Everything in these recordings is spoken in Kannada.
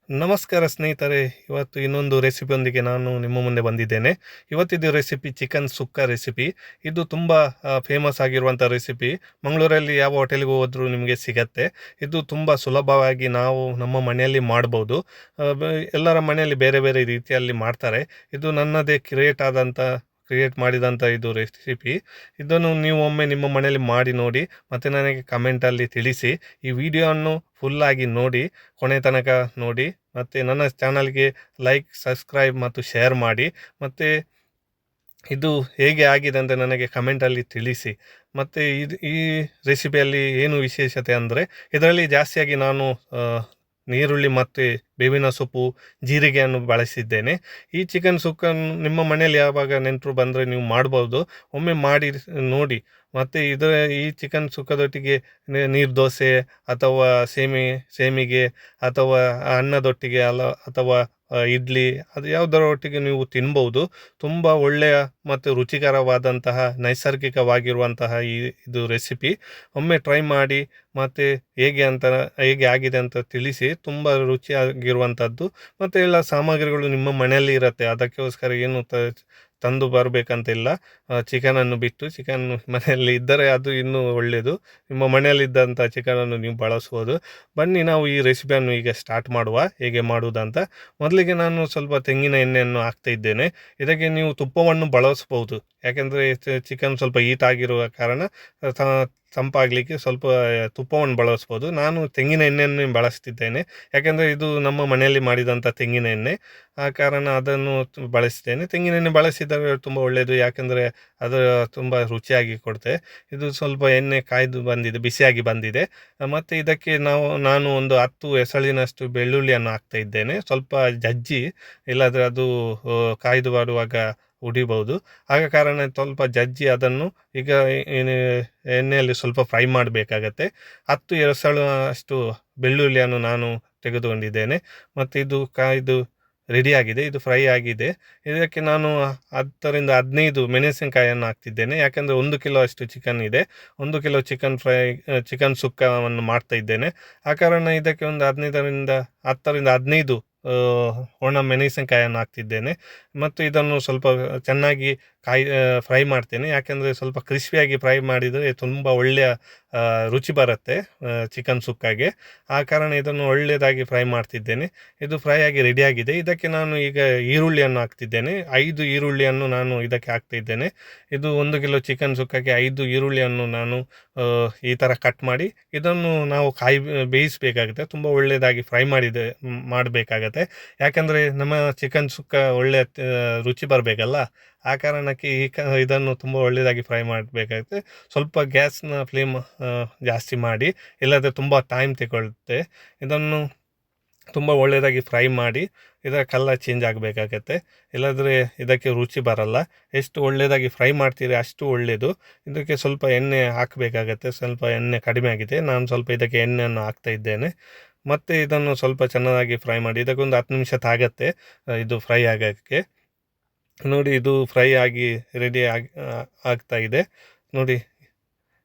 ನಮಸ್ಕಾರ ಸ್ನೇಹಿತರೆ. ಇವತ್ತು ಇನ್ನೊಂದು ರೆಸಿಪಿಯೊಂದಿಗೆ ನಾನು ನಿಮ್ಮ ಮುಂದೆ ಬಂದಿದ್ದೇನೆ. ಇವತ್ತಿದ್ದು ರೆಸಿಪಿ ಚಿಕನ್ ಸುಕ್ಕ ರೆಸಿಪಿ. ಇದು ತುಂಬ ಫೇಮಸ್ ಆಗಿರುವಂಥ ರೆಸಿಪಿ. ಮಂಗಳೂರಲ್ಲಿ ಯಾವ ಹೋಟೆಲ್‌ಗೆ ಹೋದ್ರೂ ನಿಮಗೆ ಸಿಗತ್ತೆ. ಇದು ತುಂಬ ಸುಲಭವಾಗಿ ನಾವು ನಮ್ಮ ಮನೆಯಲ್ಲಿ ಮಾಡ್ಬೋದು. ಎಲ್ಲರ ಮನೆಯಲ್ಲಿ ಬೇರೆ ಬೇರೆ ರೀತಿಯಲ್ಲಿ ಮಾಡ್ತಾರೆ. ಇದು ನನ್ನದೇ ಕ್ರಿಯೇಟ್ ಮಾಡಿದಂಥ ಇದು ರೆಸಿಪಿ. ಇದನ್ನು ನೀವು ಒಮ್ಮೆ ನಿಮ್ಮ ಮನೆಯಲ್ಲಿ ಮಾಡಿ ನೋಡಿ, ಮತ್ತು ನನಗೆ ಕಮೆಂಟಲ್ಲಿ ತಿಳಿಸಿ. ಈ ವಿಡಿಯೋವನ್ನು ಫುಲ್ಲಾಗಿ ನೋಡಿ, ಕೊನೆ ತನಕ ನೋಡಿ, ಮತ್ತು ನನ್ನ ಚಾನಲ್ಗೆ ಲೈಕ್, ಸಬ್ಸ್ಕ್ರೈಬ್ ಮತ್ತು ಶೇರ್ ಮಾಡಿ. ಮತ್ತು ಇದು ಹೇಗೆ ಆಗಿದೆ ಅಂತ ನನಗೆ ಕಮೆಂಟಲ್ಲಿ ತಿಳಿಸಿ. ಮತ್ತು ಈ ರೆಸಿಪಿಯಲ್ಲಿ ಏನು ವಿಶೇಷತೆ ಅಂದರೆ, ಇದರಲ್ಲಿ ಜಾಸ್ತಿಯಾಗಿ ನಾನು ನೀರುಳ್ಳಿ ಮತ್ತು ಬೇವಿನ ಸೊಪ್ಪು, ಜೀರಿಗೆಯನ್ನು ಬಳಸಿದ್ದೇನೆ. ಈ ಚಿಕನ್ ಸುಕ್ಕನ್ನು ನಿಮ್ಮ ಮನೆಯಲ್ಲಿ ಯಾವಾಗ ನೆಂಟರು ಬಂದರೆ ನೀವು ಮಾಡ್ಬೋದು. ಒಮ್ಮೆ ಮಾಡಿ ನೋಡಿ. ಮತ್ತು ಈ ಚಿಕನ್ ಸುಕ್ಕದೊಟ್ಟಿಗೆ ನೀರು ದೋಸೆ ಅಥವಾ ಸೇಮಿಗೆ ಅಥವಾ ಅನ್ನದೊಟ್ಟಿಗೆ ಅಥವಾ ಇಡ್ಲಿ, ಅದು ಯಾವುದರ ಒಟ್ಟಿಗೆ ನೀವು ತಿನ್ಬೋದು. ತುಂಬ ಒಳ್ಳೆಯ ಮತ್ತು ರುಚಿಕರವಾದಂತಹ ನೈಸರ್ಗಿಕವಾಗಿರುವಂತಹ ಇದು ರೆಸಿಪಿ. ಒಮ್ಮೆ ಟ್ರೈ ಮಾಡಿ, ಮತ್ತು ಹೇಗೆ ಆಗಿದೆ ಅಂತ ತಿಳಿಸಿ. ತುಂಬ ರುಚಿಯಾಗಿರುವಂಥದ್ದು. ಮತ್ತು ಎಲ್ಲ ಸಾಮಗ್ರಿಗಳು ನಿಮ್ಮ ಮನೆಯಲ್ಲಿ ಇರುತ್ತೆ, ಅದಕ್ಕೋಸ್ಕರ ಏನು ತಂದು ಬರಬೇಕಂತಿಲ್ಲ. ಚಿಕನನ್ನು ಬಿಟ್ಟು, ಚಿಕನ್ ಮನೆಯಲ್ಲಿ ಇದ್ದರೆ ಅದು ಇನ್ನೂ ಒಳ್ಳೆಯದು. ನಿಮ್ಮ ಮನೆಯಲ್ಲಿದ್ದಂಥ ಚಿಕನನ್ನು ನೀವು ಬಳಸ್ಬೋದು. ಬನ್ನಿ, ನಾವು ಈ ರೆಸಿಪಿಯನ್ನು ಈಗ ಸ್ಟಾರ್ಟ್ ಮಾಡುವ, ಹೇಗೆ ಮಾಡುವುದಂತ. ಮೊದಲಿಗೆ ನಾನು ಸ್ವಲ್ಪ ತೆಂಗಿನ ಎಣ್ಣೆಯನ್ನು ಹಾಕ್ತಾ ಇದ್ದೇನೆ. ಇದಕ್ಕೆ ನೀವು ತುಪ್ಪವನ್ನು ಬಳಸ್ಬೋದು, ಯಾಕೆಂದರೆ ಚಿಕನ್ ಸ್ವಲ್ಪ ಹೀಟ್ ಆಗಿರುವ ಕಾರಣ ತಂಪಾಗಲಿಕ್ಕೆ ಸ್ವಲ್ಪ ತುಪ್ಪವನ್ನು ಬಳಸ್ಬೋದು. ನಾನು ತೆಂಗಿನ ಎಣ್ಣೆಯನ್ನು ಬಳಸ್ತಿದ್ದೇನೆ, ಯಾಕೆಂದರೆ ಇದು ನಮ್ಮ ಮನೆಯಲ್ಲಿ ಮಾಡಿದಂಥ ತೆಂಗಿನ ಎಣ್ಣೆ. ಆ ಕಾರಣ ಅದನ್ನು ಬಳಸ್ತೇನೆ. ತೆಂಗಿನ ಎಣ್ಣೆ ಬಳಸಿದರೆ ತುಂಬ ಒಳ್ಳೆಯದು, ಯಾಕೆಂದರೆ ಅದು ತುಂಬ ರುಚಿಯಾಗಿ ಕೊಡುತ್ತೆ. ಇದು ಸ್ವಲ್ಪ ಎಣ್ಣೆ ಕಾಯ್ದು ಬಂದಿದೆ, ಬಿಸಿಯಾಗಿ ಬಂದಿದೆ. ಮತ್ತು ಇದಕ್ಕೆ ನಾನು ಒಂದು 10 ಎಸಳಿನಷ್ಟು ಬೆಳ್ಳುಳ್ಳಿಯನ್ನು ಹಾಕ್ತಾ ಇದ್ದೇನೆ. ಸ್ವಲ್ಪ ಜಜ್ಜಿ, ಇಲ್ಲಾಂದರೆ ಅದು ಕಾಯ್ದು ಬರುವಾಗ ಉಡಿಬಹುದು. ಆಗ ಕಾರಣ ಸ್ವಲ್ಪ ಜಜ್ಜಿ ಅದನ್ನು ಈಗ ಎಣ್ಣೆಯಲ್ಲಿ ಸ್ವಲ್ಪ ಫ್ರೈ ಮಾಡಬೇಕಾಗತ್ತೆ. 10 ಎಸಳು ಅಷ್ಟು ಬೆಳ್ಳುಳ್ಳಿಯನ್ನು ನಾನು ತೆಗೆದುಕೊಂಡಿದ್ದೇನೆ. ಮತ್ತು ಇದು ಕಾಯ್ದು ರೆಡಿಯಾಗಿದೆ, ಇದು ಫ್ರೈ ಆಗಿದೆ. ಇದಕ್ಕೆ ನಾನು 10ರಿಂದ 15 ಮೆಣಸಿನಕಾಯಿಯನ್ನು ಹಾಕ್ತಿದ್ದೇನೆ, ಯಾಕೆಂದರೆ 1 ಕಿಲೋ ಅಷ್ಟು ಚಿಕನ್ ಇದೆ. 1 ಕಿಲೋ ಚಿಕನ್ ಸುಕ್ಕವನ್ನು ಮಾಡ್ತಾ ಇದ್ದೇನೆ. ಆ ಕಾರಣ ಇದಕ್ಕೆ ಒಂದು 10ರಿಂದ 15 ಒಣ ಮೆಣಸಿನಕಾಯಿಯನ್ನು ಹಾಕ್ತಿದ್ದೇನೆ. ಮತ್ತು ಇದನ್ನು ಸ್ವಲ್ಪ ಚೆನ್ನಾಗಿ ಫ್ರೈ ಮಾಡ್ತೇನೆ, ಯಾಕೆಂದರೆ ಸ್ವಲ್ಪ ಕ್ರಿಸ್ಪಿಯಾಗಿ ಫ್ರೈ ಮಾಡಿದರೆ ತುಂಬ ಒಳ್ಳೆಯ ರುಚಿ ಬರುತ್ತೆ ಚಿಕನ್ ಸುಕ್ಕಾಗೆ. ಆ ಕಾರಣ ಇದನ್ನು ಒಳ್ಳೆಯದಾಗಿ ಫ್ರೈ ಮಾಡ್ತಿದ್ದೇನೆ. ಇದು ಫ್ರೈ ಆಗಿ ರೆಡಿಯಾಗಿದೆ. ಇದಕ್ಕೆ ನಾನು ಈಗ ಈರುಳ್ಳಿಯನ್ನು ಹಾಕ್ತಿದ್ದೇನೆ. 5 ಈರುಳ್ಳಿಯನ್ನು ನಾನು ಇದಕ್ಕೆ ಹಾಕ್ತಿದ್ದೇನೆ. ಇದು 1 ಕಿಲೋ ಚಿಕನ್ ಸುಕ್ಕಕ್ಕೆ 5 ಈರುಳ್ಳಿಯನ್ನು ನಾನು ಈ ಥರ ಕಟ್ ಮಾಡಿ, ಇದನ್ನು ನಾವು ಬೇಯಿಸಬೇಕಾಗುತ್ತೆ. ತುಂಬ ಒಳ್ಳೆಯದಾಗಿ ಫ್ರೈ ಮಾಡಬೇಕಾಗತ್ತೆ, ಯಾಕಂದರೆ ನಮ್ಮ ಚಿಕನ್ ಸುಕ್ಕ ಒಳ್ಳೆಯ ರುಚಿ ಬರಬೇಕಲ್ಲ. ಆ ಕಾರಣಕ್ಕೆ ಇದನ್ನು ತುಂಬ ಒಳ್ಳೆಯದಾಗಿ ಫ್ರೈ ಮಾಡಬೇಕಾಗುತ್ತೆ. ಸ್ವಲ್ಪ ಗ್ಯಾಸ್ನ ಫ್ಲೇಮ್ ಜಾಸ್ತಿ ಮಾಡಿ, ಇಲ್ಲದ್ರೆ ತುಂಬ ಟೈಮ್ ತಗೊಳ್ಳುತ್ತೆ. ಇದನ್ನು ತುಂಬ ಒಳ್ಳೆಯದಾಗಿ ಫ್ರೈ ಮಾಡಿ, ಇದರ ಕಲರ್ ಚೇಂಜ್ ಆಗಬೇಕಾಗತ್ತೆ, ಇಲ್ಲಾಂದರೆ ಇದಕ್ಕೆ ರುಚಿ ಬರಲ್ಲ. ಎಷ್ಟು ಒಳ್ಳೆಯದಾಗಿ ಫ್ರೈ ಮಾಡ್ತೀರಿ ಅಷ್ಟು ಒಳ್ಳೆಯದು. ಇದಕ್ಕೆ ಸ್ವಲ್ಪ ಎಣ್ಣೆ ಹಾಕಬೇಕಾಗತ್ತೆ. ಸ್ವಲ್ಪ ಎಣ್ಣೆ ಕಡಿಮೆ ಆಗಿದೆ, ನಾನು ಸ್ವಲ್ಪ ಇದಕ್ಕೆ ಎಣ್ಣೆಯನ್ನು ಹಾಕ್ತಾ ಇದ್ದೇನೆ. ಮತ್ತು ಇದನ್ನು ಸ್ವಲ್ಪ ಚೆನ್ನಾಗಿ ಫ್ರೈ ಮಾಡಿ. ಇದಕ್ಕೊಂದು 10 ನಿಮಿಷ ತಾಗತ್ತೆ ಇದು ಫ್ರೈ ಆಗೋಕ್ಕೆ. ನೋಡಿ, ಇದು ಫ್ರೈ ಆಗಿ ಆಗ್ತಾ ಇದೆ ನೋಡಿ.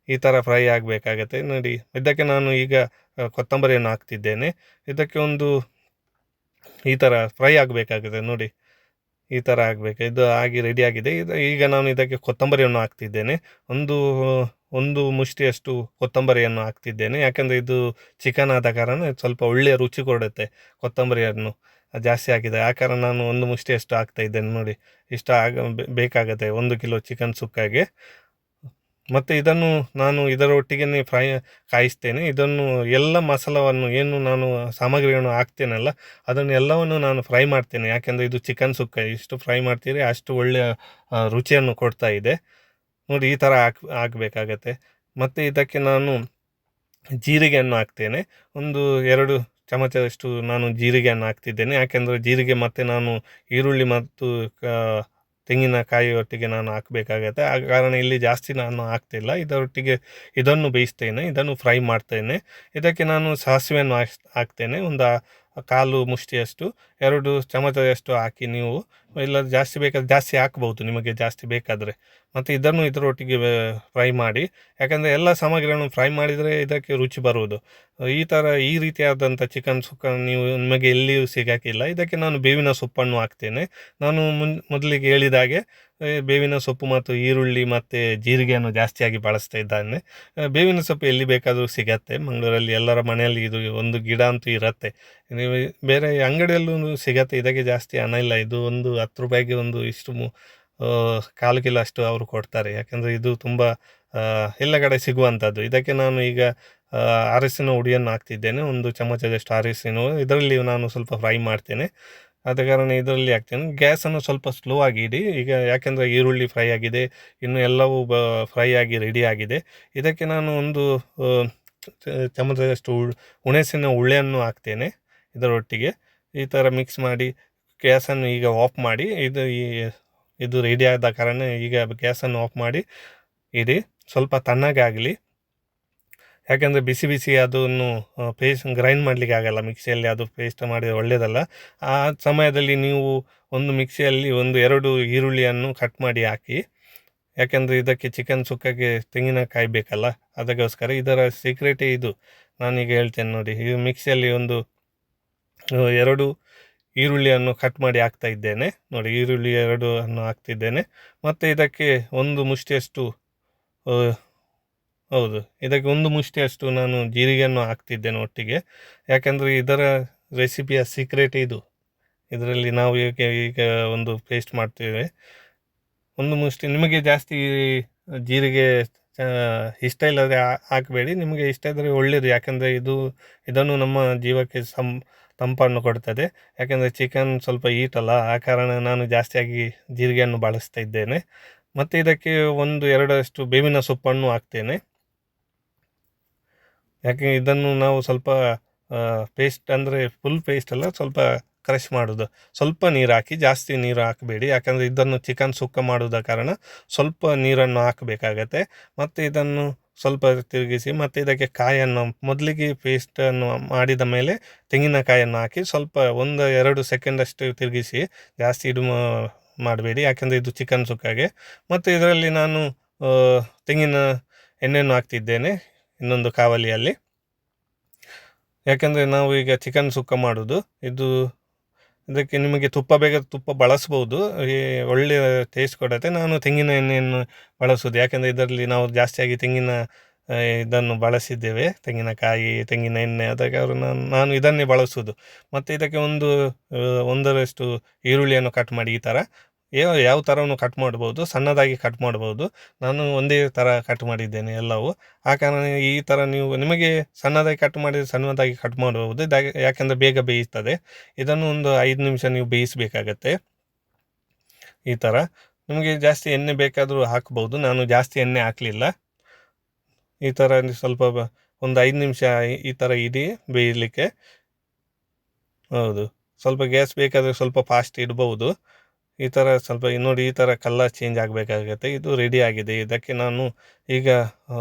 ಈ ಥರ ಫ್ರೈ ಆಗಬೇಕಾಗತ್ತೆ ನೋಡಿ. ಇದಕ್ಕೆ ನಾನು ಈಗ ಕೊತ್ತಂಬರಿಯನ್ನು ಹಾಕ್ತಿದ್ದೇನೆ. ಇದಕ್ಕೆ ಈ ಥರ ಫ್ರೈ ಆಗಬೇಕಾಗುತ್ತೆ ನೋಡಿ. ಈ ಥರ ಆಗಬೇಕು. ಇದು ಆಗಿ ರೆಡಿಯಾಗಿದೆ. ಈಗ ನಾನು ಇದಕ್ಕೆ ಕೊತ್ತಂಬರಿಯನ್ನು ಹಾಕ್ತಿದ್ದೇನೆ. ಒಂದು ಮುಷ್ಟಿಯಷ್ಟು ಕೊತ್ತಂಬರಿಯನ್ನು ಹಾಕ್ತಿದ್ದೇನೆ, ಯಾಕೆಂದರೆ ಇದು ಚಿಕನ್ ಆದ ಕಾರಣ ಸ್ವಲ್ಪ ಒಳ್ಳೆಯ ರುಚಿ ಕೊಡುತ್ತೆ. ಕೊತ್ತಂಬರಿಯನ್ನು ಜಾಸ್ತಿ ಹಾಕಿದೆ, ಆ ಕಾರಣ ನಾನು 1 ಮುಷ್ಟಿಯಷ್ಟು ಹಾಕ್ತಾ ಇದ್ದೇನೆ ನೋಡಿ. ಇಷ್ಟ ಬೇಕಾಗತ್ತೆ 1 ಕಿಲೋ ಚಿಕನ್ ಸುಕ್ಕಾಗೆ. ಮತ್ತು ಇದನ್ನು ನಾನು ಇದರೊಟ್ಟಿಗೆ ಕಾಯಿಸ್ತೇನೆ. ಇದನ್ನು ಎಲ್ಲ ಮಸಾಲವನ್ನು ಏನು ನಾನು ಸಾಮಗ್ರಿಗಳನ್ನು ಹಾಕ್ತೇನಲ್ಲ, ಅದನ್ನು ಎಲ್ಲವನ್ನು ನಾನು ಫ್ರೈ ಮಾಡ್ತೇನೆ, ಯಾಕೆಂದರೆ ಇದು ಚಿಕನ್ ಸುಕ್ಕ. ಎಷ್ಟು ಫ್ರೈ ಮಾಡ್ತೀರಿ ಅಷ್ಟು ಒಳ್ಳೆಯ ರುಚಿಯನ್ನು ಕೊಡ್ತಾ ಇದೆ ನೋಡಿ. ಈ ಥರ ಆಗಬೇಕಾಗತ್ತೆ. ಮತ್ತು ಇದಕ್ಕೆ ನಾನು ಜೀರಿಗೆಯನ್ನು ಹಾಕ್ತೇನೆ. 2 ಚಮಚದಷ್ಟು ನಾನು ಜೀರಿಗೆಯನ್ನು ಹಾಕ್ತಿದ್ದೇನೆ, ಯಾಕೆಂದರೆ ಜೀರಿಗೆ ಮತ್ತು ನಾನು ಈರುಳ್ಳಿ ಮತ್ತು ತೆಂಗಿನಕಾಯಿ ಒಟ್ಟಿಗೆ ನಾನು ಹಾಕಬೇಕಾಗತ್ತೆ. ಆ ಕಾರಣ ಇಲ್ಲಿ ಜಾಸ್ತಿ ನಾನು ಹಾಕ್ತಿಲ್ಲ. ಇದರೊಟ್ಟಿಗೆ ಇದನ್ನು ಬೇಯಿಸ್ತೇನೆ, ಇದನ್ನು ಫ್ರೈ ಮಾಡ್ತೇನೆ. ಇದಕ್ಕೆ ನಾನು ಸಾಸಿವೆಯನ್ನು ಹಾಕ್ತೇನೆ. ಒಂದು ಕಾಲು ಮುಷ್ಟಿಯಷ್ಟು 2 ಚಮಚದಷ್ಟು ಹಾಕಿ ನೀವು, ಇಲ್ಲ ಜಾಸ್ತಿ ಬೇಕಾದ್ರೆ ಜಾಸ್ತಿ ಹಾಕ್ಬೋದು ನಿಮಗೆ ಜಾಸ್ತಿ ಬೇಕಾದರೆ. ಮತ್ತು ಇದನ್ನು ಇದರೊಟ್ಟಿಗೆ ಫ್ರೈ ಮಾಡಿ, ಯಾಕಂದರೆ ಎಲ್ಲ ಸಾಮಗ್ರಿಗಳನ್ನು ಫ್ರೈ ಮಾಡಿದರೆ ಇದಕ್ಕೆ ರುಚಿ ಬರುವುದು. ಈ ರೀತಿಯಾದಂಥ ಚಿಕನ್ ಸುಕ್ಕ ನಿಮಗೆ ಎಲ್ಲಿಯೂ ಸಿಗೋಕ್ಕಿಲ್ಲ. ಇದಕ್ಕೆ ನಾನು ಬೇವಿನ ಸೊಪ್ಪನ್ನು ಹಾಕ್ತೇನೆ. ನಾನು ಮೊದಲಿಗೆ ಹೇಳಿದ ಹಾಗೆ ಬೇವಿನ ಸೊಪ್ಪು ಮತ್ತು ಈರುಳ್ಳಿ ಮತ್ತು ಜೀರಿಗೆಯನ್ನು ಜಾಸ್ತಿಯಾಗಿ ಬಳಸ್ತಾ ಇದ್ದಾನೆ. ಬೇವಿನ ಸೊಪ್ಪು ಎಲ್ಲಿ ಬೇಕಾದರೂ ಸಿಗತ್ತೆ ಮಂಗಳೂರಲ್ಲಿ, ಎಲ್ಲರ ಮನೆಯಲ್ಲಿ ಇದು ಒಂದು ಗಿಡ ಅಂತೂ ಇರುತ್ತೆ. ನೀವು ಬೇರೆ ಅಂಗಡಿಯಲ್ಲೂ ಸಿಗತ್ತೆ, ಇದಕ್ಕೆ ಜಾಸ್ತಿ ಹಣ ಇಲ್ಲ. ಇದು ಒಂದು 10 ರೂಪಾಯಿಗೆ ಒಂದು ಇಷ್ಟು 1/4 ಕಿಲೋ ಅಷ್ಟು ಅವರು ಕೊಡ್ತಾರೆ. ಯಾಕಂದರೆ ಇದು ತುಂಬ ಎಲ್ಲ ಕಡೆ ಸಿಗುವಂಥದ್ದು. ಇದಕ್ಕೆ ನಾನು ಈಗ ಅರಸಿನ ಹುಡಿಯನ್ನು ಹಾಕ್ತಿದ್ದೇನೆ, 1 ಚಮಚದಷ್ಟು ಅರಸಿನ. ಇದರಲ್ಲಿ ನಾನು ಸ್ವಲ್ಪ ಫ್ರೈ ಮಾಡ್ತೇನೆ, ಆದ ಕಾರಣ ಇದರಲ್ಲಿ ಹಾಕ್ತೇನೆ. ಗ್ಯಾಸನ್ನು ಸ್ವಲ್ಪ ಸ್ಲೋ ಆಗಿ ಇಡಿ ಈಗ, ಯಾಕೆಂದರೆ ಈರುಳ್ಳಿ ಫ್ರೈ ಆಗಿದೆ, ಇನ್ನು ಎಲ್ಲವೂ ಫ್ರೈ ಆಗಿ ರೆಡಿ ಆಗಿದೆ. ಇದಕ್ಕೆ ನಾನು 1 ಚಮಚದಷ್ಟು ಹುಣಸಿನ ಹುಳಿಯನ್ನು ಹಾಕ್ತೇನೆ ಇದರೊಟ್ಟಿಗೆ. ಈ ಥರ ಮಿಕ್ಸ್ ಮಾಡಿ ಗ್ಯಾಸನ್ನು ಈಗ ಆಫ್ ಮಾಡಿ, ಇದು ರೆಡಿ ಆದ ಕಾರಣ ಈಗ ಗ್ಯಾಸನ್ನು ಆಫ್ ಮಾಡಿ ಇಡಿ, ಸ್ವಲ್ಪ ತಣ್ಣಗಾಗಲಿ. ಯಾಕೆಂದರೆ ಬಿಸಿ ಬಿಸಿ ಅದನ್ನು ಪೇಸ್ಟ್ ಗ್ರೈಂಡ್ ಮಾಡಲಿಕ್ಕೆ ಆಗಲ್ಲ ಮಿಕ್ಸಿಯಲ್ಲಿ, ಅದು ಪೇಸ್ಟ್ ಮಾಡಿದರೆ ಒಳ್ಳೆಯದಲ್ಲ. ಆ ಸಮಯದಲ್ಲಿ ನೀವು ಒಂದು ಮಿಕ್ಸಿಯಲ್ಲಿ 2 ಈರುಳ್ಳಿಯನ್ನು ಕಟ್ ಮಾಡಿ ಹಾಕಿ, ಯಾಕೆಂದರೆ ಇದಕ್ಕೆ ಚಿಕನ್ ಸುಕ್ಕಕ್ಕೆ ತೆಂಗಿನಕಾಯಿ ಬೇಕಲ್ಲ, ಅದಕ್ಕೋಸ್ಕರ. ಇದರ ಸೀಕ್ರೆಟೇ ಇದು, ನಾನೀಗ ಹೇಳ್ತೇನೆ ನೋಡಿ. ಈ ಮಿಕ್ಸಿಯಲ್ಲಿ 2 ಈರುಳ್ಳಿಯನ್ನು ಕಟ್ ಮಾಡಿ ಹಾಕ್ತಾ ಇದ್ದೇನೆ ನೋಡಿ. ಈರುಳ್ಳಿ 2 ಅನ್ನು ಹಾಕ್ತಿದ್ದೇನೆ. ಮತ್ತು ಇದಕ್ಕೆ 1 ಮುಷ್ಟಿಯಷ್ಟು ಇದಕ್ಕೆ 1 ಮುಷ್ಟಿಯಷ್ಟು ನಾನು ಜೀರಿಗೆಯನ್ನು ಹಾಕ್ತಿದ್ದೇನೆ ಒಟ್ಟಿಗೆ. ಯಾಕೆಂದರೆ ಇದರ ರೆಸಿಪಿಯ ಸೀಕ್ರೆಟ್ ಇದು. ಇದರಲ್ಲಿ ನಾವು ಈಗ ಒಂದು ಪೇಸ್ಟ್ ಮಾಡ್ತೇವೆ. 1 ಮುಷ್ಟಿ. ನಿಮಗೆ ಜಾಸ್ತಿ ಜೀರಿಗೆ ಇಷ್ಟ ಇಲ್ಲದೆ ಹಾಕಬೇಡಿ, ನಿಮಗೆ ಇಷ್ಟ ಇದ್ದರೆ ಒಳ್ಳೆಯದು. ಯಾಕೆಂದರೆ ಇದನ್ನು ನಮ್ಮ ಜೀವಕ್ಕೆ ತಂಪನ್ನು ಕೊಡ್ತದೆ. ಯಾಕೆಂದರೆ ಚಿಕನ್ ಸ್ವಲ್ಪ ಹೀಟಲ್ಲ, ಆ ಕಾರಣ ನಾನು ಜಾಸ್ತಿಯಾಗಿ ಜೀರಿಗೆಯನ್ನು ಬಳಸ್ತಾ ಇದ್ದೇನೆ. ಮತ್ತು ಇದಕ್ಕೆ 1-2 ಅಷ್ಟು ಬೇವಿನ ಸೊಪ್ಪನ್ನು ಹಾಕ್ತೇನೆ. ಯಾಕೆ ಇದನ್ನು ನಾವು ಸ್ವಲ್ಪ ಪೇಸ್ಟ್ ಅಂದರೆ ಫುಲ್ ಪೇಸ್ಟ್ ಅಲ್ಲ, ಸ್ವಲ್ಪ ಕ್ರಷ್ ಮಾಡೋದು. ಸ್ವಲ್ಪ ನೀರು ಹಾಕಿ, ಜಾಸ್ತಿ ನೀರು ಹಾಕಬೇಡಿ, ಯಾಕಂದರೆ ಇದನ್ನು ಚಿಕನ್ ಸುಕ್ಕ ಮಾಡುವುದ ಕಾರಣ ಸ್ವಲ್ಪ ನೀರನ್ನು ಹಾಕಬೇಕಾಗತ್ತೆ. ಮತ್ತು ಇದನ್ನು ಸ್ವಲ್ಪ ತಿರುಗಿಸಿ, ಮತ್ತು ಇದಕ್ಕೆ ಕಾಯನ್ನು ಮೊದಲಿಗೆ ಪೇಸ್ಟನ್ನು ಮಾಡಿದ ಮೇಲೆ ತೆಂಗಿನಕಾಯನ್ನು ಹಾಕಿ ಸ್ವಲ್ಪ 1-2 ಸೆಕೆಂಡಷ್ಟು ತಿರುಗಿಸಿ, ಜಾಸ್ತಿ ಮಾಡಬೇಡಿ, ಯಾಕೆಂದರೆ ಇದು ಚಿಕನ್ ಸುಕ್ಕಾಗೆ. ಮತ್ತು ಇದರಲ್ಲಿ ನಾನು ತೆಂಗಿನ ಎಣ್ಣೆಯನ್ನು ಹಾಕ್ತಿದ್ದೇನೆ ಇನ್ನೊಂದು ಕಾವಲಿಯಲ್ಲಿ. ಯಾಕೆಂದರೆ ನಾವು ಈಗ ಚಿಕನ್ ಸುಕ್ಕ ಮಾಡೋದು ಇದಕ್ಕೆ ನಿಮಗೆ ತುಪ್ಪ ಬಳಸ್ಬೋದು, ಒಳ್ಳೆಯ ಟೇಸ್ಟ್ ಕೊಡುತ್ತೆ. ನಾನು ತೆಂಗಿನ ಎಣ್ಣೆಯನ್ನು ಬಳಸೋದು, ಯಾಕೆಂದರೆ ಇದರಲ್ಲಿ ನಾವು ಜಾಸ್ತಿಯಾಗಿ ಇದನ್ನು ಬಳಸಿದ್ದೇವೆ, ತೆಂಗಿನಕಾಯಿ, ತೆಂಗಿನ ಎಣ್ಣೆ. ಅದಕ್ಕೆ ನಾನು ಇದನ್ನೇ ಬಳಸೋದು. ಮತ್ತು ಇದಕ್ಕೆ 1ರಷ್ಟು ಈರುಳ್ಳಿಯನ್ನು ಕಟ್ ಮಾಡಿ, ಈ ಥರ ಯಾವ ಥರವನ್ನು ಕಟ್ ಮಾಡ್ಬೋದು, ಸಣ್ಣದಾಗಿ ಕಟ್ ಮಾಡ್ಬೋದು. ನಾನು ಒಂದೇ ಥರ ಕಟ್ ಮಾಡಿದ್ದೇನೆ ಎಲ್ಲವೂ. ಆ ಕಾರಣ ಈ ಥರ ನಿಮಗೆ ಸಣ್ಣದಾಗಿ ಕಟ್ ಮಾಡಿದರೆ ಸಣ್ಣದಾಗಿ ಕಟ್ ಮಾಡಬಹುದು, ಯಾಕೆಂದರೆ ಬೇಗ ಬೇಯಿಸ್ತದೆ. ಇದನ್ನು 5 ನಿಮಿಷ ನೀವು ಬೇಯಿಸಬೇಕಾಗತ್ತೆ. ಈ ಥರ ನಿಮಗೆ ಜಾಸ್ತಿ ಎಣ್ಣೆ ಬೇಕಾದರೂ ಹಾಕ್ಬೋದು, ನಾನು ಜಾಸ್ತಿ ಎಣ್ಣೆ ಹಾಕಲಿಲ್ಲ. ಈ ಥರ ಸ್ವಲ್ಪ 5 ನಿಮಿಷ ಈ ಥರ ಇಡಿ ಬೇಯಲಿಕ್ಕೆ. ಹೌದು, ಸ್ವಲ್ಪ ಗ್ಯಾಸ್ ಬೇಕಾದರೆ ಸ್ವಲ್ಪ ಫಾಸ್ಟ್ ಇಡ್ಬೋದು. ಈ ಥರ ಸ್ವಲ್ಪ ನೋಡಿ, ಈ ಥರ ಕಲರ್ ಚೇಂಜ್ ಆಗಬೇಕಾಗತ್ತೆ. ಇದು ರೆಡಿ ಆಗಿದೆ. ಇದಕ್ಕೆ ನಾನು ಈಗ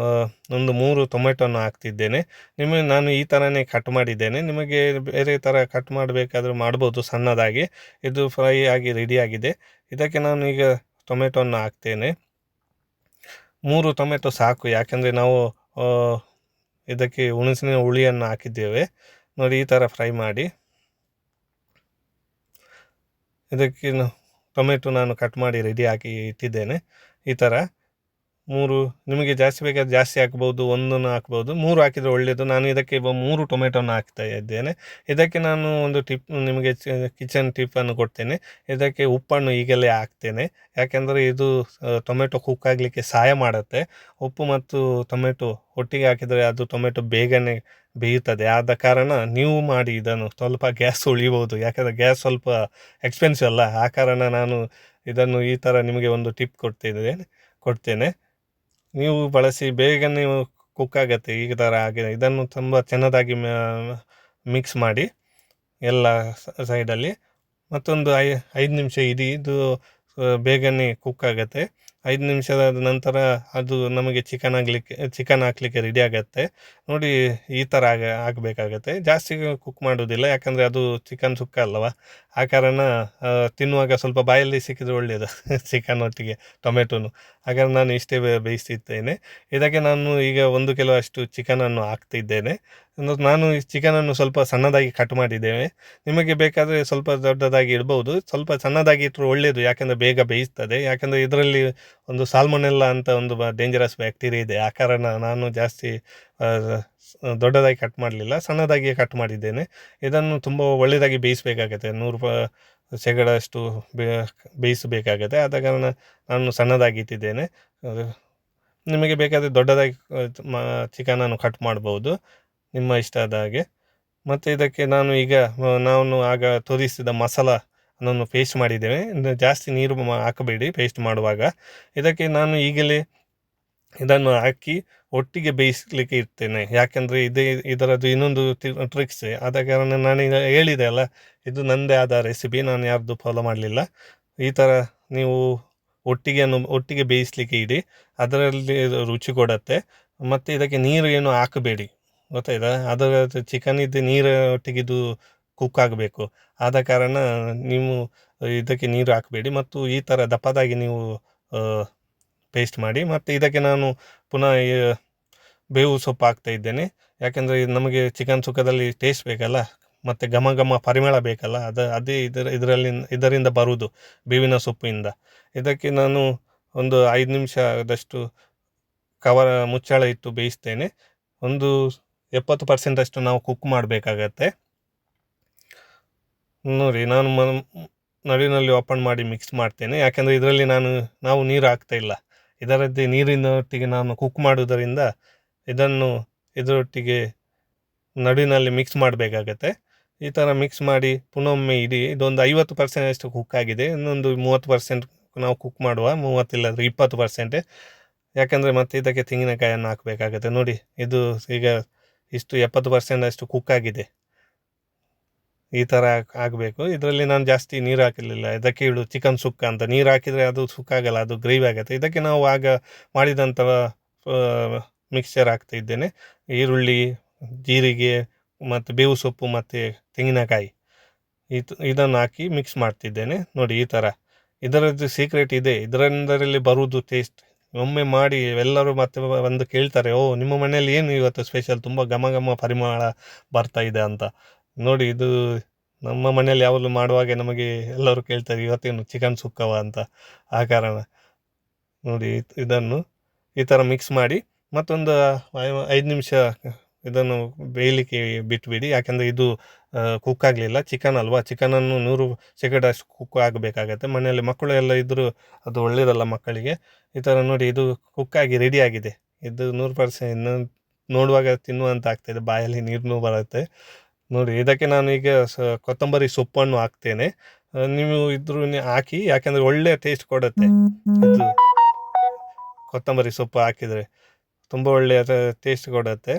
3 ಟೊಮೆಟೊನ ಹಾಕ್ತಿದ್ದೇನೆ. ನಾನು ಈ ಥರನೇ ಕಟ್ ಮಾಡಿದ್ದೇನೆ, ನಿಮಗೆ ಬೇರೆ ಥರ ಕಟ್ ಮಾಡಬೇಕಾದ್ರೂ ಮಾಡ್ಬೋದು ಸಣ್ಣದಾಗಿ. ಇದು ಫ್ರೈ ಆಗಿ ರೆಡಿ ಆಗಿದೆ. ಇದಕ್ಕೆ ನಾನು ಈಗ ಟೊಮೆಟೊನ ಹಾಕ್ತೇನೆ. 3 ಟೊಮೆಟೊ ಸಾಕು, ಯಾಕೆಂದರೆ ನಾವು ಇದಕ್ಕೆ ಹುಣಸಿನ ಹುಳಿಯನ್ನು ಹಾಕಿದ್ದೇವೆ ನೋಡಿ. ಈ ಥರ ಫ್ರೈ ಮಾಡಿ, ಇದಕ್ಕೆ ಟೊಮೆಟೊ ನಾನು ಕಟ್ ಮಾಡಿ ರೆಡಿ ಹಾಕಿ ಇಟ್ಟಿದ್ದೇನೆ. ಈ ಥರ 3, ನಿಮಗೆ ಜಾಸ್ತಿ ಬೇಕಾದ್ರೆ ಜಾಸ್ತಿ ಹಾಕ್ಬೋದು, 1 ಹಾಕ್ಬೋದು, 3 ಹಾಕಿದರೆ ಒಳ್ಳೆಯದು. ನಾನು ಇದಕ್ಕೆ 3 ಟೊಮೆಟೊನ ಹಾಕ್ತಾ ಇದ್ದೇನೆ. ಇದಕ್ಕೆ ನಾನು ಒಂದು ನಿಮಗೆ ಕಿಚನ್ ಟಿಪ್ಪನ್ನು ಕೊಡ್ತೇನೆ. ಇದಕ್ಕೆ ಉಪ್ಪನ್ನು ಈಗಲೇ ಹಾಕ್ತೇನೆ, ಯಾಕೆಂದರೆ ಇದು ಟೊಮೆಟೊ ಕುಕ್ ಆಗಲಿಕ್ಕೆ ಸಹಾಯ ಮಾಡುತ್ತೆ. ಉಪ್ಪು ಮತ್ತು ಟೊಮೆಟೊ ಒಟ್ಟಿಗೆ ಹಾಕಿದರೆ ಅದು ಟೊಮೆಟೊ ಬೇಗನೆ ಬೇಯುತ್ತದೆ. ಆದ ಕಾರಣ ನೀವು ಮಾಡಿ, ಇದನ್ನು ಸ್ವಲ್ಪ ಗ್ಯಾಸ್ ಉಳಿಬೋದು, ಯಾಕೆಂದರೆ ಗ್ಯಾಸ್ ಸ್ವಲ್ಪ ಎಕ್ಸ್ಪೆನ್ಸಿವ್ ಅಲ್ಲ. ಆ ಕಾರಣ ನಾನು ಇದನ್ನು ಈ ಥರ ನಿಮಗೆ ಒಂದು ಟಿಪ್ ಕೊಡ್ತೇನೆ. ನೀವು ಬಳಸಿ, ಬೇಗನೆ ಕುಕ್ ಆಗುತ್ತೆ ಈ ಥರ ಆಗಿದೆ. ಇದನ್ನು ತುಂಬ ಚೆನ್ನಾಗಿ ಮಿಕ್ಸ್ ಮಾಡಿ ಎಲ್ಲ ಸೈಡಲ್ಲಿ. ಮತ್ತೊಂದು 5 ನಿಮಿಷ ಇದು ಬೇಗನೆ ಕುಕ್ ಆಗುತ್ತೆ. 5 ನಿಮಿಷದ ನಂತರ ಅದು ನಮಗೆ ಚಿಕನ್ ಹಾಕಲಿಕ್ಕೆ ರೆಡಿ ಆಗುತ್ತೆ. ನೋಡಿ ಈ ಥರ ಆಗಬೇಕಾಗತ್ತೆ. ಜಾಸ್ತಿ ಕುಕ್ ಮಾಡೋದಿಲ್ಲ, ಯಾಕಂದರೆ ಅದು ಚಿಕನ್ ಸುಕ್ಕ ಅಲ್ಲವಾ, ಆ ಕಾರಣ ತಿನ್ನುವಾಗ ಸ್ವಲ್ಪ ಬಾಯಲ್ಲಿ ಸಿಕ್ಕಿದ್ರೆ ಒಳ್ಳೆಯದು ಚಿಕನ್ ಒಟ್ಟಿಗೆ ಟೊಮೆಟೊನು. ಹಾಗಾದ್ರೆ ನಾನು ಇಷ್ಟೇ ಬೇಯಿಸ್ತಿದ್ದೇನೆ. ಇದಕ್ಕೆ ನಾನು ಈಗ 1 ಕಿಲೋ ಅಷ್ಟು ಚಿಕನನ್ನು ಹಾಕ್ತಿದ್ದೇನೆ. ನಾನು ಈ ಚಿಕನನ್ನು ಸ್ವಲ್ಪ ಸಣ್ಣದಾಗಿ ಕಟ್ ಮಾಡಿದ್ದೇನೆ. ನಿಮಗೆ ಬೇಕಾದರೆ ಸ್ವಲ್ಪ ದೊಡ್ಡದಾಗಿ ಇಡ್ಬೋದು. ಸ್ವಲ್ಪ ಸಣ್ಣದಾಗಿ ಇಟ್ಟರು ಒಳ್ಳೆಯದು, ಯಾಕೆಂದರೆ ಬೇಗ ಬೇಯಿಸ್ತದೆ. ಯಾಕೆಂದರೆ ಇದರಲ್ಲಿ ಒಂದು ಸಾಲ್ಮೊನೆಲ್ಲ ಅಂತ ಒಂದು ಡೇಂಜರಸ್ ಬ್ಯಾಕ್ಟೀರಿಯಾ ಇದೆ. ಆ ಕಾರಣ ನಾನು ಜಾಸ್ತಿ ದೊಡ್ಡದಾಗಿ ಕಟ್ ಮಾಡಲಿಲ್ಲ, ಸಣ್ಣದಾಗಿ ಕಟ್ ಮಾಡಿದ್ದೇನೆ. ಇದನ್ನು ತುಂಬ ಒಳ್ಳೆಯದಾಗಿ ಬೇಯಿಸಬೇಕಾಗತ್ತೆ, 100% ಅಷ್ಟು ಬೇಯಿಸಬೇಕಾಗತ್ತೆ. ಆದ ಕಾರಣ ನಾನು ಸಣ್ಣದಾಗಿ ಇಟ್ಟಿದ್ದೇನೆ. ನಿಮಗೆ ಬೇಕಾದರೆ ದೊಡ್ಡದಾಗಿ ಚಿಕನನ್ನು ಕಟ್ ಮಾಡ್ಬೋದು, ನಿಮ್ಮ ಇಷ್ಟ ಆದ ಹಾಗೆ. ಮತ್ತು ಇದಕ್ಕೆ ನಾನು ಈಗ ನಾನು ಆಗ ತೋರಿಸಿದ ಮಸಾಲವನ್ನು ಪೇಸ್ಟ್ ಮಾಡಿದ್ದೇವೆ. ಜಾಸ್ತಿ ನೀರು ಹಾಕಬೇಡಿ ಪೇಸ್ಟ್ ಮಾಡುವಾಗ. ಇದಕ್ಕೆ ನಾನು ಈಗಲೇ ಇದನ್ನು ಹಾಕಿ ಒಟ್ಟಿಗೆ ಬೇಯಿಸಲಿಕ್ಕೆ ಇರ್ತೇನೆ. ಯಾಕೆಂದರೆ ಇದರದ್ದು ಇನ್ನೊಂದು ಟ್ರಿಕ್ಸ್. ಆದ ಕಾರಣ ನಾನೀಗ ಹೇಳಿದೆ ಅಲ್ಲ, ಇದು ನನ್ನದೇ ಆದ ರೆಸಿಪಿ, ನಾನು ಯಾರ್ದು ಫಾಲೋ ಮಾಡಲಿಲ್ಲ. ಈ ಥರ ನೀವು ಒಟ್ಟಿಗೆ ಬೇಯಿಸಲಿಕ್ಕೆ ಇಡಿ, ಅದರಲ್ಲಿ ರುಚಿ ಕೊಡತ್ತೆ. ಮತ್ತು ಇದಕ್ಕೆ ನೀರು ಏನು ಹಾಕಬೇಡಿ, ಗೊತ್ತಾಯ್ತಾ? ಅದರ ಚಿಕನಿದ್ದು ನೀರು ಒಟ್ಟಿಗಿದು ಕುಕ್ ಆಗಬೇಕು. ಆದ ಕಾರಣ ನೀವು ಇದಕ್ಕೆ ನೀರು ಹಾಕಬೇಡಿ, ಮತ್ತು ಈ ಥರ ದಪ್ಪದಾಗಿ ನೀವು ಪೇಸ್ಟ್ ಮಾಡಿ. ಮತ್ತು ಇದಕ್ಕೆ ನಾನು ಪುನಃ ಬೇವು ಸೊಪ್ಪು ಹಾಕ್ತಾ ಇದ್ದೇನೆ. ಯಾಕೆಂದರೆ ನಮಗೆ ಚಿಕನ್ ಸುಕ್ಕದಲ್ಲಿ ಟೇಸ್ಟ್ ಬೇಕಲ್ಲ, ಮತ್ತು ಘಮ ಘಮ ಪರಿಮಳ ಬೇಕಲ್ಲ, ಅದೇ ಇದರಿಂದ ಬರುವುದು ಬೇವಿನ ಸೊಪ್ಪಿಂದ. ಇದಕ್ಕೆ ನಾನು ಒಂದು 5 ನಿಮಿಷದಷ್ಟು ಮುಚ್ಚಳ ಇಟ್ಟು ಬೇಯಿಸ್ತೇನೆ. ಒಂದು 70% ಅಷ್ಟು ನಾವು ಕುಕ್ ಮಾಡಬೇಕಾಗತ್ತೆ. ನೋಡಿ, ನಾನು ನಡುವಿನಲ್ಲಿ ಓಪನ್ ಮಾಡಿ ಮಿಕ್ಸ್ ಮಾಡ್ತೇನೆ. ಯಾಕೆಂದರೆ ಇದರಲ್ಲಿ ನಾವು ನೀರು ಹಾಕ್ತಾ ಇಲ್ಲ, ಇದರದ್ದೇ ನೀರಿನೊಟ್ಟಿಗೆ ನಾನು ಕುಕ್ ಮಾಡುವುದರಿಂದ ಇದರೊಟ್ಟಿಗೆ ನಡುವಿನಲ್ಲಿ ಮಿಕ್ಸ್ ಮಾಡಬೇಕಾಗತ್ತೆ. ಈ ಥರ ಮಿಕ್ಸ್ ಮಾಡಿ ಪುನೊಮ್ಮೆ ಇಡಿ. ಇದೊಂದು 50% ಅಷ್ಟು ಕುಕ್ ಆಗಿದೆ. ಇನ್ನೊಂದು 30% ನಾವು ಕುಕ್ ಮಾಡುವ, 30 ಇಲ್ಲಾಂದರೆ 20%. ಯಾಕಂದರೆ ಮತ್ತೆ ಇದಕ್ಕೆ ತೆಂಗಿನಕಾಯನ್ನು ಹಾಕಬೇಕಾಗತ್ತೆ. ನೋಡಿ, ಇದು ಈಗ ಇಷ್ಟು 70% ಅಷ್ಟು ಕುಕ್ ಆಗಿದೆ. ಈ ಥರ ಆಗಬೇಕು. ಇದರಲ್ಲಿ ನಾನು ಜಾಸ್ತಿ ನೀರು ಹಾಕಲಿಲ್ಲ. ಇದಕ್ಕೆ ಇಡು ಚಿಕನ್ ಸುಕ್ಕ ಅಂತ. ನೀರು ಹಾಕಿದರೆ ಅದು ಸುಕ್ಕಾಗಲ್ಲ, ಅದು ಗ್ರೇವಿ ಆಗುತ್ತೆ. ಇದಕ್ಕೆ ನಾವು ಆಗ ಮಾಡಿದಂಥ ಮಿಕ್ಸ್ಚರ್ ಹಾಕ್ತಾ ಇದ್ದೇನೆ. ಈರುಳ್ಳಿ, ಜೀರಿಗೆ ಮತ್ತು ಬೇವು ಸೊಪ್ಪು ಮತ್ತು ತೆಂಗಿನಕಾಯಿ ಇದನ್ನು ಹಾಕಿ ಮಿಕ್ಸ್ ಮಾಡ್ತಿದ್ದೇನೆ. ನೋಡಿ, ಈ ಥರ. ಇದರದ್ದು ಸೀಕ್ರೆಟ್ ಇದೆ, ಇದರಲ್ಲಿ ಬರುವುದು ಟೇಸ್ಟ್. ಒಮ್ಮೆ ಮಾಡಿ ಎಲ್ಲರೂ ಮತ್ತೆ ಬಂದು ಕೇಳ್ತಾರೆ, ಓ ನಿಮ್ಮ ಮನೆಯಲ್ಲಿ ಏನು ಇವತ್ತು ಸ್ಪೆಷಲ್, ತುಂಬ ಘಮ ಘಮ ಪರಿಮಳ ಬರ್ತಾ ಇದೆ ಅಂತ. ನೋಡಿ, ಇದು ನಮ್ಮ ಮನೆಯಲ್ಲಿ ಯಾವಾಗಲೂ ಮಾಡುವಾಗ ನಮಗೆ ಎಲ್ಲರೂ ಕೇಳ್ತಾರೆ, ಇವತ್ತೇನು ಚಿಕನ್ ಸುಕ್ಕವ ಅಂತ. ಆ ಕಾರಣ ನೋಡಿ, ಇದನ್ನು ಈ ಥರ ಮಿಕ್ಸ್ ಮಾಡಿ ಮತ್ತೊಂದು 5 ನಿಮಿಷ ಇದನ್ನು ಬೇಯಲಿಕ್ಕೆ ಬಿಟ್ಬಿಡಿ. ಯಾಕೆಂದರೆ ಇದು ಕುಕ್ ಆಗಲಿಲ್ಲ, ಚಿಕನ್ ಅಲ್ವಾ, ಚಿಕನನ್ನು 100% ಅಷ್ಟು ಕುಕ್ ಆಗಬೇಕಾಗತ್ತೆ. ಮನೆಯಲ್ಲಿ ಮಕ್ಕಳು ಎಲ್ಲ ಇದ್ದರೂ ಅದು ಒಳ್ಳೆಯದಲ್ಲ ಮಕ್ಕಳಿಗೆ. ಈ ಥರ ನೋಡಿ, ಇದು ಕುಕ್ಕಾಗಿ ರೆಡಿಯಾಗಿದೆ. ಇದು 100% ನೋಡುವಾಗ ತಿನ್ನುವಂತ ಆಗ್ತಾಯಿದೆ, ಬಾಯಲ್ಲಿ ನೀರು ಬರುತ್ತೆ. ನೋಡಿ, ಇದಕ್ಕೆ ನಾನು ಈಗ ಕೊತ್ತಂಬರಿ ಸೊಪ್ಪನ್ನು ಹಾಕ್ತೇನೆ. ನೀವು ಹಾಕಿ, ಯಾಕೆಂದರೆ ಒಳ್ಳೆಯ ಟೇಸ್ಟ್ ಕೊಡುತ್ತೆ. ಇದು ಕೊತ್ತಂಬರಿ ಸೊಪ್ಪು ಹಾಕಿದರೆ ತುಂಬ ಒಳ್ಳೆಯ ಟೇಸ್ಟ್ ಕೊಡುತ್ತೆ.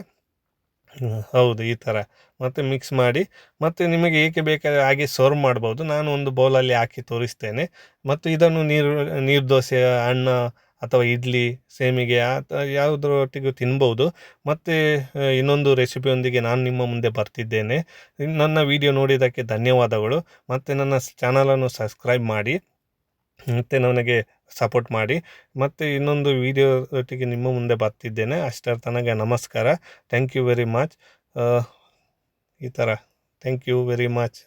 ಹೌದು, ಈ ಥರ ಮತ್ತು ಮಿಕ್ಸ್ ಮಾಡಿ, ಮತ್ತು ನಿಮಗೆ ಏಕೆ ಬೇಕಾದರೆ ಹಾಗೆ ಸರ್ವ್ ಮಾಡ್ಬೋದು. ನಾನು ಒಂದು ಬೌಲಲ್ಲಿ ಹಾಕಿ ತೋರಿಸ್ತೇನೆ. ಮತ್ತು ಇದನ್ನು ನೀರು ದೋಸೆ, ಅನ್ನ ಅಥವಾ ಇಡ್ಲಿ, ಸೇಮಿಗೆ ಯಾವುದರೊಟ್ಟಿಗೂ ತಿನ್ಬೋದು. ಮತ್ತು ಇನ್ನೊಂದು ರೆಸಿಪಿಯೊಂದಿಗೆ ನಾನು ನಿಮ್ಮ ಮುಂದೆ ಬರ್ತಿದ್ದೇನೆ. ನನ್ನ ವಿಡಿಯೋ ನೋಡಿದ್ದಕ್ಕೆ ಧನ್ಯವಾದಗಳು. ಮತ್ತು ನನ್ನ ಚಾನಲನ್ನು ಸಬ್ಸ್ಕ್ರೈಬ್ ಮಾಡಿ, ಮತ್ತು ನನಗೆ ಸಪೋರ್ಟ್ ಮಾಡಿ. ಮತ್ತು ಇನ್ನೊಂದು ವಿಡಿಯೋ ಒಟ್ಟಿಗೆ ನಿಮ್ಮ ಮುಂದೆ ಬರ್ತಿದ್ದೇನೆ. ಅಷ್ಟರ ತನಕ ನಮಸ್ಕಾರ. Thank you very much. ಈ ಥರ ಥ್ಯಾಂಕ್ ಯು ವೆರಿ ಮಚ್.